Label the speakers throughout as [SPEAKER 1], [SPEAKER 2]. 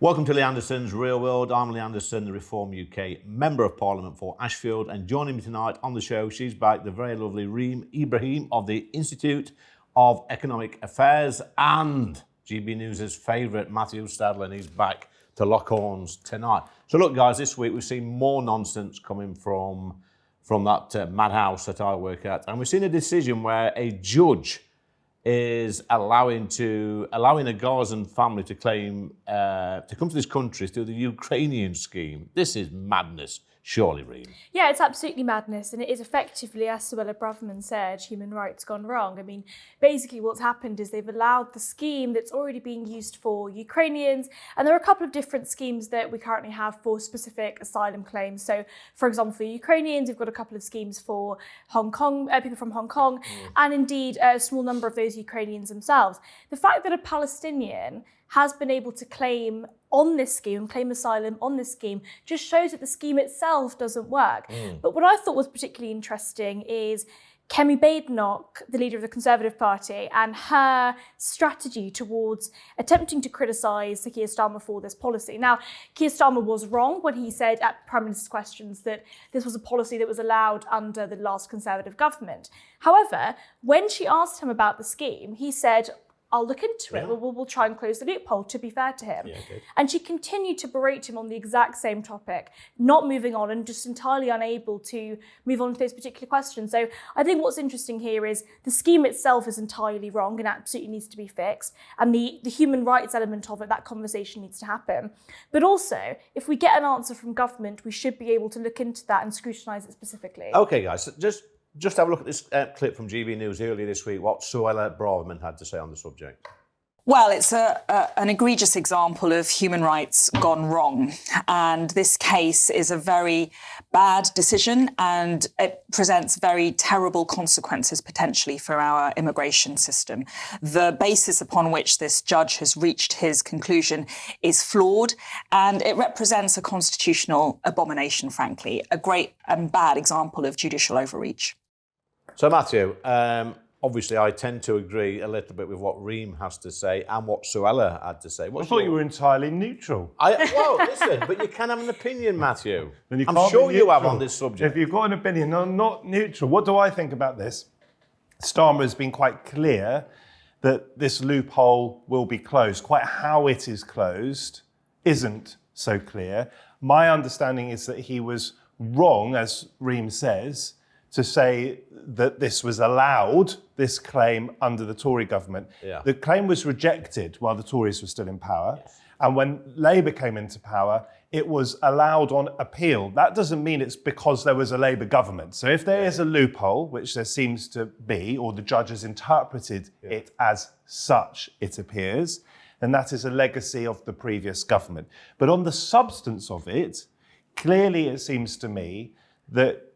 [SPEAKER 1] Welcome to Lee Anderson's Real World. I'm Lee Anderson, the Reform UK Member of Parliament for Ashfield, and joining me tonight on the show, she's back, the very lovely Reem Ibrahim of the Institute of Economic Affairs, and GB News' favourite Matthew Stadler, and he's back to lock horns tonight. So look, guys, this week we've seen more nonsense coming from that madhouse that I work at, and we've seen a decision where a judge is allowing a Gazan family to claim to come to this country through the Ukrainian scheme. This is madness, surely, Reem.
[SPEAKER 2] Yeah, it's absolutely madness, and it is effectively, as Suella Braverman said, human rights gone wrong. I mean, basically what's happened is they've allowed the scheme that's already being used for Ukrainians, and there are a couple of different schemes that we currently have for specific asylum claims. So, for example, for Ukrainians, we've got a couple of schemes for Hong Kong, people from Hong Kong, and indeed a small number of those Ukrainians themselves. The fact that a Palestinian has been able to claim on this scheme, claim asylum on this scheme, just shows that the scheme itself doesn't work. But what I thought was particularly interesting is Kemi Badenoch, the leader of the Conservative Party, and her strategy towards attempting to criticise Keir Starmer for this policy. Now, Keir Starmer was wrong when he said at Prime Minister's questions that this was a policy that was allowed under the last Conservative government. However, when she asked him about the scheme, he said, I'll look into it. We'll try and close the loophole, to be fair to him. Yeah, okay. And she continued to berate him on the exact same topic, not moving on and just entirely unable to move on to those particular questions. So I think what's interesting here is the scheme itself is entirely wrong and absolutely needs to be fixed. And the human rights element of it, that conversation needs to happen. But also, if we get an answer from government, we should be able to look into that and scrutinise it specifically.
[SPEAKER 1] Okay, guys, just have a look at this clip from GB News earlier this week, what Suella Braverman had to say on the subject.
[SPEAKER 3] Well, it's an egregious example of human rights gone wrong. And this case is a very bad decision, and it presents very terrible consequences potentially for our immigration system. The basis upon which this judge has reached his conclusion is flawed, and it represents a constitutional abomination, frankly, a great and bad example of judicial overreach.
[SPEAKER 1] So, Matthew, obviously I tend to agree a little bit with what Reem has to say and what Suella had to say.
[SPEAKER 4] I thought you were entirely neutral.
[SPEAKER 1] Well, listen, but you can have an opinion, Matthew.
[SPEAKER 4] I'm
[SPEAKER 1] sure you have on this subject.
[SPEAKER 4] If you've got an opinion, I'm not neutral. What do I think about this? Starmer has been quite clear that this loophole will be closed. Quite how it is closed isn't so clear. My understanding is that he was wrong, as Reem says, to say that this was allowed, this claim, under the Tory government. Yeah. The claim was rejected while the Tories were still in power. Yes. And when Labour came into power, it was allowed on appeal. That doesn't mean it's because there was a Labour government. So if there is a loophole, which there seems to be, or the judge has interpreted it as such, it appears, then that is a legacy of the previous government. But on the substance of it, clearly it seems to me that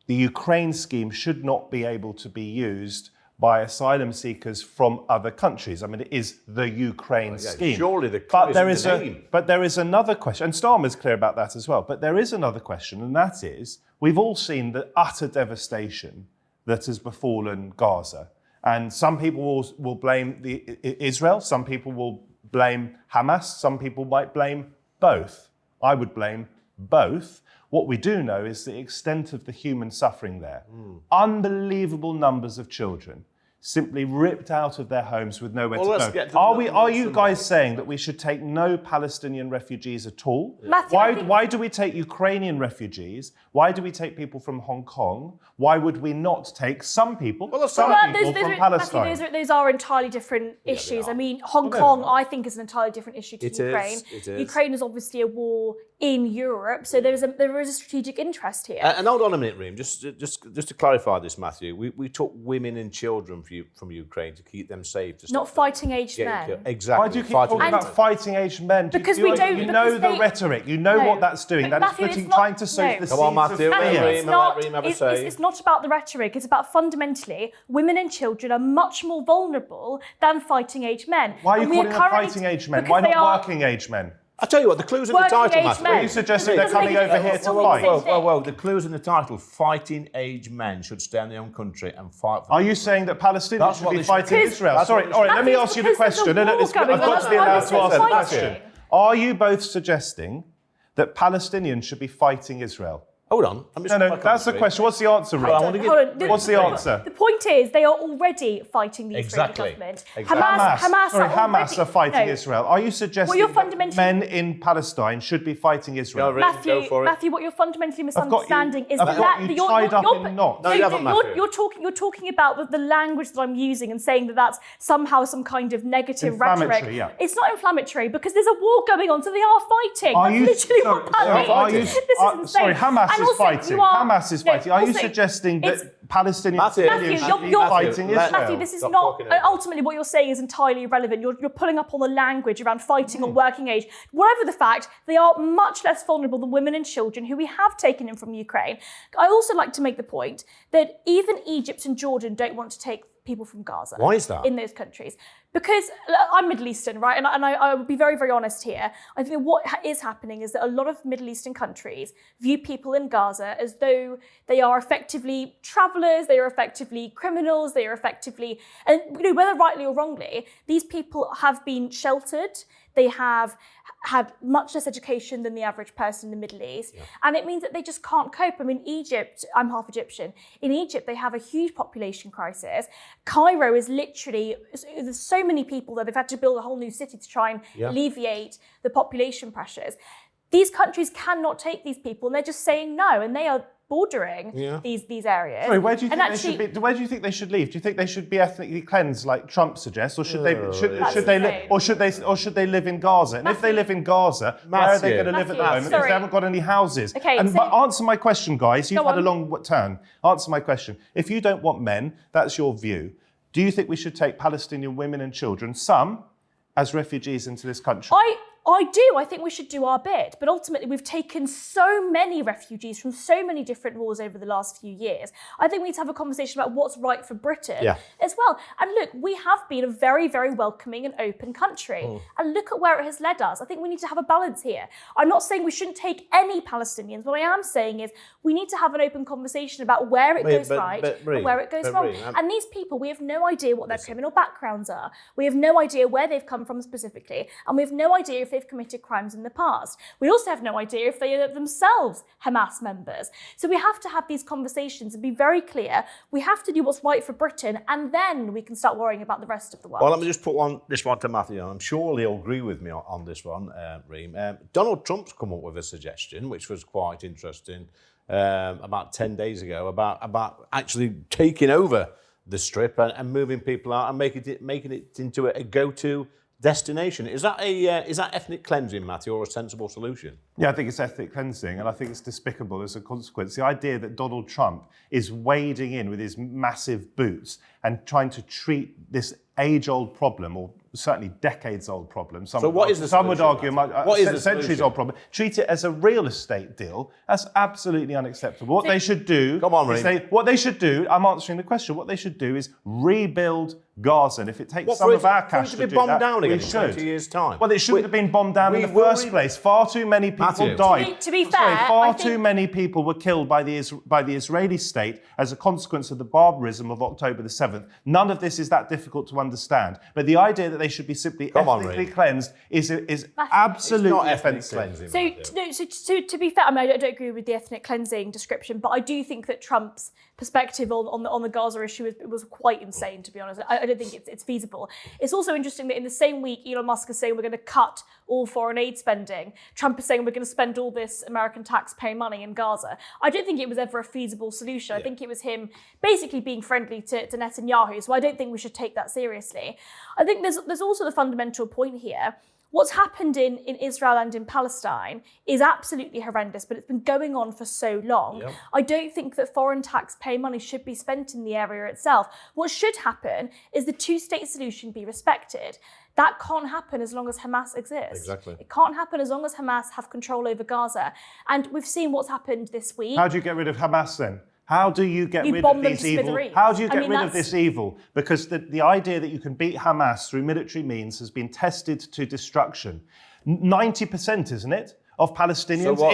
[SPEAKER 4] the Ukraine scheme should not be able to be used by asylum seekers from other countries. I mean, it is the Ukraine scheme.
[SPEAKER 1] Surely the
[SPEAKER 4] name. But there is another question, and Starmer's clear about that as well, but there is another question, and that is, we've all seen the utter devastation that has befallen Gaza. And some people will blame Israel, some people will blame Hamas, some people might blame both. I would blame both. What we do know is the extent of the human suffering there. Unbelievable numbers of children simply ripped out of their homes with nowhere to go. Are you guys saying that we should take no Palestinian refugees at all?
[SPEAKER 2] Matthew,
[SPEAKER 4] Why do we take Ukrainian refugees? Why do we take people from Hong Kong? Why would we not take some people, from Palestine?
[SPEAKER 2] Matthew, those are entirely different issues. I mean, Hong Kong, I think, is an entirely different issue to Ukraine.
[SPEAKER 1] It is.
[SPEAKER 2] Ukraine is obviously a war in Europe, so there is a strategic interest here.
[SPEAKER 1] And hold on a minute, Reem, just to clarify this, Matthew, we took women and children from Ukraine to keep them safe.
[SPEAKER 2] Not fighting-aged men.
[SPEAKER 1] Exactly.
[SPEAKER 4] Why do you keep talking about fighting-aged men?
[SPEAKER 2] Because we don't.
[SPEAKER 4] You know the rhetoric. You know what that's doing. That is trying to sow the seeds of fear.
[SPEAKER 2] It's not about the rhetoric. It's about fundamentally women and children are much more vulnerable than fighting-aged men.
[SPEAKER 4] Why are you calling them fighting-aged men? Why not working-age men?
[SPEAKER 1] I'll tell you what, the clue's in the title, Matthew.
[SPEAKER 4] Are you suggesting they're coming over here to fight?
[SPEAKER 1] Well, the clue's in the title. Fighting age men should stay in their own country and fight for
[SPEAKER 4] Are you saying that Palestinians should be fighting Israel? Sorry, all right, let me ask you the question. I've got to be allowed to ask the question. Are you both suggesting that Palestinians should be fighting Israel?
[SPEAKER 1] Hold on. I'm just
[SPEAKER 4] No, that's the question. What's the answer, Rick?
[SPEAKER 1] I want to give...
[SPEAKER 2] Hold on.
[SPEAKER 4] What's the answer?
[SPEAKER 2] The point is, they are already fighting the Israeli
[SPEAKER 1] Exactly.
[SPEAKER 2] government.
[SPEAKER 1] Exactly.
[SPEAKER 4] Hamas are fighting Israel. Are you suggesting
[SPEAKER 2] you're
[SPEAKER 4] that
[SPEAKER 2] fundamentally-
[SPEAKER 4] men in Palestine should be fighting Israel?
[SPEAKER 1] Go, Rick, go for it.
[SPEAKER 2] Matthew, what you're fundamentally
[SPEAKER 4] I've got
[SPEAKER 2] misunderstanding is
[SPEAKER 4] I've
[SPEAKER 2] that
[SPEAKER 4] got you tied up in knots.
[SPEAKER 1] No, you haven't, Matthew.
[SPEAKER 2] You're talking about the language that I'm using and saying that that's somehow some kind of negative
[SPEAKER 4] Inflammatory,
[SPEAKER 2] rhetoric.
[SPEAKER 4] yeah.
[SPEAKER 2] It's not inflammatory because there's a war going on, so they are fighting.
[SPEAKER 4] Are
[SPEAKER 2] That's
[SPEAKER 4] you-
[SPEAKER 2] literally what that means. This is insane.
[SPEAKER 4] sorry, Hamas
[SPEAKER 2] And
[SPEAKER 4] is
[SPEAKER 2] also,
[SPEAKER 4] fighting.
[SPEAKER 2] you are-
[SPEAKER 4] Hamas is
[SPEAKER 2] no,
[SPEAKER 4] fighting. Are you
[SPEAKER 2] also,
[SPEAKER 4] suggesting
[SPEAKER 2] it's-
[SPEAKER 4] that Palestinian
[SPEAKER 1] Matthew,
[SPEAKER 4] civilians should be fighting Israel?
[SPEAKER 2] Matthew, this is
[SPEAKER 1] Stop
[SPEAKER 2] not
[SPEAKER 1] talking over.
[SPEAKER 2] ultimately what you're saying is entirely irrelevant. You're pulling up on the language around fighting on working age. Whatever the fact, they are much less vulnerable than women and children who we have taken in from Ukraine. I also like to make the point that even Egypt and Jordan don't want to take people from Gaza.
[SPEAKER 1] Why is that?
[SPEAKER 2] In those countries? Because I'm Middle Eastern, right? And I will be very, very honest here. I think what is happening is that a lot of Middle Eastern countries view people in Gaza as though they are effectively travelers, they are effectively criminals, they are effectively, and whether rightly or wrongly, these people have been sheltered. They have had much less education than the average person in the Middle East. Yeah. And it means that they just can't cope. I mean, Egypt, I'm half Egyptian. In Egypt, they have a huge population crisis. Cairo is literally, there's so many people that they've had to build a whole new city to try and alleviate the population pressures. These countries cannot take these people and they're just saying no. And they are bordering these areas.
[SPEAKER 4] Sorry, where do you think they should be? Where do you think they should leave? Do you think they should be ethnically cleansed, like Trump suggests, or should should they live in Gaza? And if they live in Gaza, where are they going to live at the moment if they haven't got any houses?
[SPEAKER 2] Okay,
[SPEAKER 4] but answer my question, guys. You've had a long turn. Answer my question. If you don't want men, that's your view. Do you think we should take Palestinian women and children, some, as refugees into this country?
[SPEAKER 2] I do. I think we should do our bit. But ultimately, we've taken so many refugees from so many different wars over the last few years. I think we need to have a conversation about what's right for Britain as well. And look, we have been a very, very welcoming and open country. And look at where it has led us. I think we need to have a balance here. I'm not saying we shouldn't take any Palestinians. What I am saying is we need to have an open conversation about where it goes right and where it goes wrong. And these people, we have no idea what their criminal backgrounds are. We have no idea where they've come from specifically. And we have no idea if they've committed crimes in the past. We also have no idea if they are themselves Hamas members. So we have to have these conversations and be very clear. We have to do what's right for Britain, and then we can start worrying about the rest of the world.
[SPEAKER 1] Well, let me just put this one to Matthew. I'm sure he'll agree with me on this one, Reem. Donald Trump's come up with a suggestion, which was quite interesting, about 10 days ago, about actually taking over the Strip and moving people out and making it into a go-to destination. Is that ethnic cleansing, Matthew, or a sensible solution?
[SPEAKER 4] Yeah, I think it's ethnic cleansing, and I think it's despicable as a consequence. The idea that Donald Trump is wading in with his massive boots and trying to treat this age-old problem, or certainly decades-old problem. Some would argue centuries-old problem. Treat it as a real estate deal. That's absolutely unacceptable. What they should do...
[SPEAKER 1] Come on, Reem.
[SPEAKER 4] What they should do, I'm answering the question, what they should do is rebuild Gaza. And if it takes some of our cash to do
[SPEAKER 1] bombed
[SPEAKER 4] that,
[SPEAKER 1] down again
[SPEAKER 4] we
[SPEAKER 1] in
[SPEAKER 4] should.
[SPEAKER 1] 20 years' time.
[SPEAKER 4] Well, it shouldn't have been bombed down in the first place. Far too many people died.
[SPEAKER 2] To be fair,
[SPEAKER 4] far too many people were killed by the Israeli state as a consequence of the barbarism of October the 7th. None of this is that difficult to understand. But the idea that they should be simply ethnically cleansed is absolutely offensive.
[SPEAKER 2] So to be fair, I mean, I don't agree with the ethnic cleansing description, but I do think that Trump's perspective on the Gaza issue was quite insane, to be honest. I don't think it's feasible. It's also interesting that in the same week, Elon Musk is saying we're going to cut all foreign aid spending. Trump is saying we're going to spend all this American taxpayer money in Gaza. I don't think it was ever a feasible solution. I think it was him basically being friendly to Netanyahu. So I don't think we should take that seriously. I think there's also the fundamental point here. What's happened in Israel and in Palestine is absolutely horrendous, but it's been going on for so long. Yep. I don't think that foreign taxpayer money should be spent in the area itself. What should happen is the two-state solution be respected. That can't happen as long as Hamas exists.
[SPEAKER 1] Exactly.
[SPEAKER 2] It can't happen as long as Hamas have control over Gaza. And we've seen what's happened this week.
[SPEAKER 4] How do you get rid of Hamas then? How do you get rid of these evil? How do you get rid of this evil? Because the idea that you can beat Hamas through military means has been tested to destruction. 90%, isn't it, of Palestinians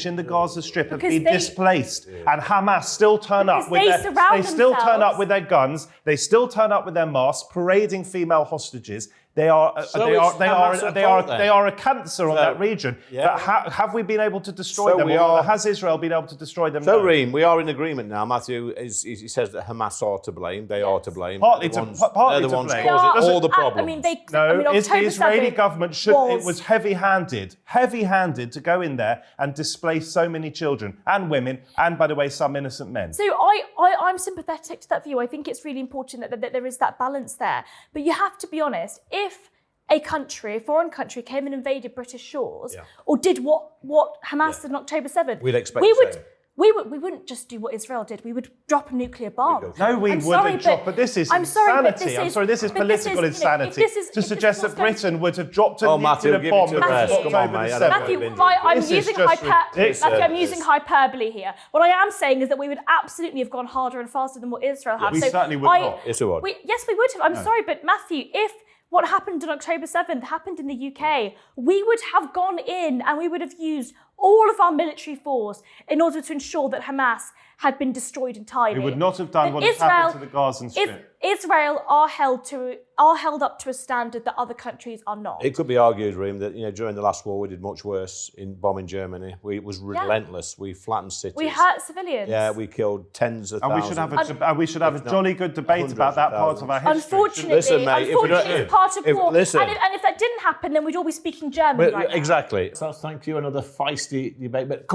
[SPEAKER 4] in the Gaza Strip have been displaced, and Hamas still turn up with their guns, they still turn up with their masks, parading female hostages. They are
[SPEAKER 1] So it's Hamas
[SPEAKER 4] they are a cancer on that region.
[SPEAKER 1] yeah.
[SPEAKER 4] But have we been able to destroy
[SPEAKER 1] So
[SPEAKER 4] them?
[SPEAKER 1] we
[SPEAKER 4] Or
[SPEAKER 1] are-
[SPEAKER 4] has Israel been able to destroy them?
[SPEAKER 1] So,
[SPEAKER 4] No.
[SPEAKER 1] Reem, we are in agreement now. Matthew he says that Hamas are to blame. They are to blame.
[SPEAKER 4] Partly
[SPEAKER 1] They're
[SPEAKER 4] to-
[SPEAKER 1] the
[SPEAKER 4] partly
[SPEAKER 1] they're the
[SPEAKER 4] to
[SPEAKER 1] ones
[SPEAKER 4] blame.
[SPEAKER 1] causing all the
[SPEAKER 2] I
[SPEAKER 1] problems.
[SPEAKER 2] mean,
[SPEAKER 4] No, the
[SPEAKER 2] October
[SPEAKER 4] Israeli
[SPEAKER 2] 7th
[SPEAKER 4] government was heavy-handed to go in there and displace so many children and women, and by the way, some innocent men.
[SPEAKER 2] So I'm sympathetic to that view. I think it's really important that there is that balance there. But you have to be honest. If a foreign country, came and invaded British shores, or did what Hamas did on October 7th,
[SPEAKER 1] We'd expect
[SPEAKER 2] we
[SPEAKER 1] the
[SPEAKER 2] would.
[SPEAKER 1] same.
[SPEAKER 2] We wouldn't just do what Israel did. We would drop a nuclear bomb.
[SPEAKER 4] No, we
[SPEAKER 2] I'm sorry,
[SPEAKER 4] wouldn't drop. But this is
[SPEAKER 2] I'm sorry, but
[SPEAKER 4] insanity. This is
[SPEAKER 2] but this
[SPEAKER 4] political
[SPEAKER 2] is, you know, if
[SPEAKER 4] insanity.
[SPEAKER 2] this is-
[SPEAKER 4] To
[SPEAKER 2] if
[SPEAKER 4] suggest
[SPEAKER 2] this
[SPEAKER 4] that
[SPEAKER 2] was going-
[SPEAKER 4] Britain would have dropped a
[SPEAKER 1] Matthew,
[SPEAKER 4] nuclear
[SPEAKER 1] give it
[SPEAKER 4] bomb
[SPEAKER 1] to
[SPEAKER 4] on
[SPEAKER 1] rest.
[SPEAKER 2] Matthew,
[SPEAKER 1] Come on,
[SPEAKER 4] October
[SPEAKER 1] mate.
[SPEAKER 4] the
[SPEAKER 1] I don't
[SPEAKER 4] 7th.
[SPEAKER 1] know.
[SPEAKER 2] Matthew,
[SPEAKER 1] This
[SPEAKER 2] I'm
[SPEAKER 4] is
[SPEAKER 2] using
[SPEAKER 4] just ridiculous.
[SPEAKER 2] Matthew, I'm using hyperbole here. What I am saying is that we would absolutely have gone harder and faster than what Israel have.
[SPEAKER 4] We certainly would not.
[SPEAKER 1] Yes, we would.
[SPEAKER 2] Yes, we would have. I'm sorry, but Matthew, if what happened on October 7th happened in the UK, we would have gone in and we would have used all of our military force in order to ensure that Hamas had been destroyed entirely.
[SPEAKER 4] We would not have done
[SPEAKER 2] But
[SPEAKER 4] what has happened to the Gaza Strip.
[SPEAKER 2] Israel are held up to a standard that other countries are not.
[SPEAKER 1] It could be argued, Reem, that during the last war we did much worse in bombing Germany. It was relentless. We flattened cities.
[SPEAKER 2] We hurt civilians.
[SPEAKER 1] Yeah, we killed tens of
[SPEAKER 4] And we
[SPEAKER 1] thousands.
[SPEAKER 4] should have a jolly good debate about that part of our history.
[SPEAKER 2] Unfortunately,
[SPEAKER 1] Listen, mate, if we don't-
[SPEAKER 2] it's part of
[SPEAKER 1] if-
[SPEAKER 2] war.
[SPEAKER 1] listen.
[SPEAKER 2] And if that didn't happen, then we'd all be speaking German right now.
[SPEAKER 1] Exactly. So thank you. Another feisty debate. But coming